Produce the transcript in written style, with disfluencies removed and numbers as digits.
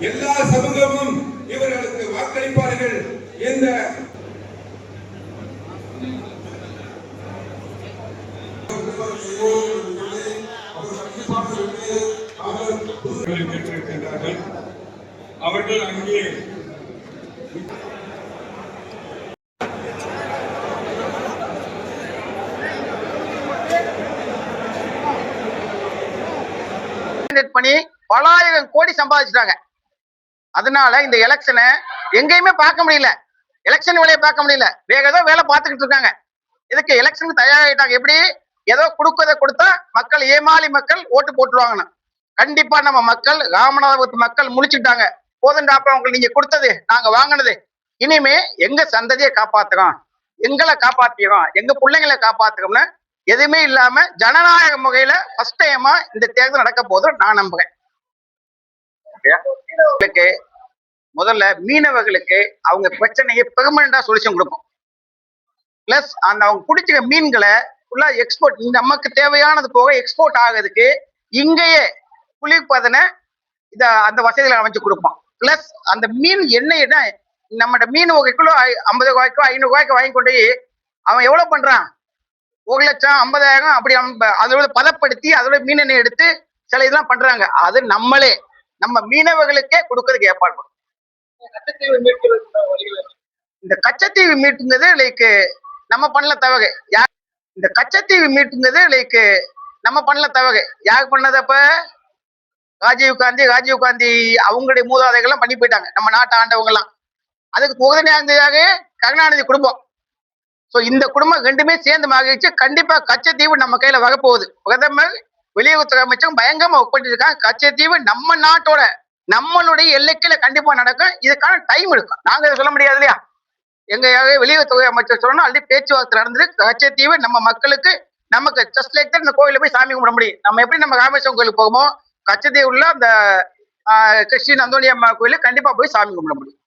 எல்லா சமூகமும் இவர்களுக்கு வாக்களிப்பார்கள். இந்த அவர்கள் அங்கே பண்ணி பலாயிரம் கோடி சம்பாதிச்சிட்டாங்க. அதனால இந்த எலெக்ஷனை எங்கேயுமே பார்க்க முடியல, எலெக்ஷன் வேலையை பார்க்க முடியல, வேற ஏதோ வேலை பார்த்துக்கிட்டு இருக்காங்க. இதுக்கு எலெக்ஷனுக்கு தயாராகிட்டாங்க. எப்படி ஏதோ கொடுக்கறத கொடுத்தா மக்கள் ஏமாளி மக்கள் ஓட்டு போட்டுருவாங்கன்னு. கண்டிப்பா நம்ம மக்கள் ராமநாதபுரத்து மக்கள் முடிச்சுட்டாங்க. போதுண்டாப்ப உங்களுக்கு நீங்க கொடுத்தது நாங்க வாங்கினது, இனிமே எங்க சந்ததியை காப்பாத்துறோம், எங்களை காப்பாத்திக்கிறோம், எங்க பிள்ளைங்களை காப்பாத்துறோம்னு எதுவுமே இல்லாம ஜனநாயக முறையில ஃபர்ஸ்ட் டைமா இந்த தேர்தல் நடக்க போதும் நான் நம்புறேன். முதல்ல மீனவர்களுக்கு அவங்க பிரச்சனையை பெர்மனண்டா சொல்யூஷன் கொடுக்கும். பிளஸ் அந்த அவங்க பிடிச்சிக்க மீன்களை ஃபுல்லா எக்ஸ்போர்ட், நமக்கு தேவையானது போக எக்ஸ்போர்ட் ஆகுறதுக்கு இங்கேயே குளிர்பதனை அந்த வசதிகளை அமைச்சு கொடுப்போம். பிளஸ் அந்த மீன் என்ன நம்மகிட்ட மீன் ஒரு கிலோ 50 ரூபாய்க்கோ 500 ரூபாய்க்கு வாங்கி கொண்டு அவன் எவ்வளவு பண்றான், 1,00,000 50,000 அப்படி அதோட பதப்படுத்தி அதோட மீன் எண்ணெய் எடுத்து சில இதெல்லாம் பண்றாங்க. அது நம்மளே நம்ம மீனவர்களுக்கே கொடுக்கறதுக்கு ஏற்பாடு பண்ணும். இந்த கச்சத்தீவு மீட்டுங்கிறது லைக் நம்ம பண்ணல தவறு. இந்த கச்சத்தீவு மீட்டுங்கிறது லைக் நம்ம பண்ணல தவறு. யார் பண்ணதப்ப ராஜீவ் காந்தி அவங்களுடைய மூதாதைகள்லாம் பண்ணி போயிட்டாங்க, நம்ம நாட்டை ஆண்டவங்க எல்லாம். அதுக்கு உறுதுணையா இருந்ததாக கருணாநிதி குடும்பம். சோ இந்த குடும்பம் ரெண்டுமே சேர்ந்து மகிழ்ச்சி. கண்டிப்பா கச்சத்தீவு நம்ம கையில வரப்போகுது. பிரதமர் வெளியுறவுத்துறை அமைச்சரும் பயங்கரமா ஒப்பிட்டு இருக்காங்க. கச்சத்தீவு நம்ம நாட்டோட நம்மளுடைய எல்லைக்குள்ள கண்டிப்பா நடக்கும். இதுக்கான டைம் எடுக்கும். நாங்க இதை சொல்ல முடியாது இல்லையா, எங்க வெளியுறவுத்துறை அமைச்சர் சொல்லணும். ஆல்ரெடி பேச்சுவார்த்தை நடந்தது. கச்சத்தீவு நம்ம மக்களுக்கு நமக்கு ஜஸ்ட் லைக் தான் இந்த கோயில போய் சாமி கும்பிட முடியும். நம்ம எப்படி நம்ம ராமேஸ்வரம் கோயிலுக்கு போகுமோ கச்சத்தீவுல அந்த கிறிஸ்டின் அந்தோணி அம்மா கோயிலுக்கு கண்டிப்பா போய் சாமி கும்பிட முடியும்.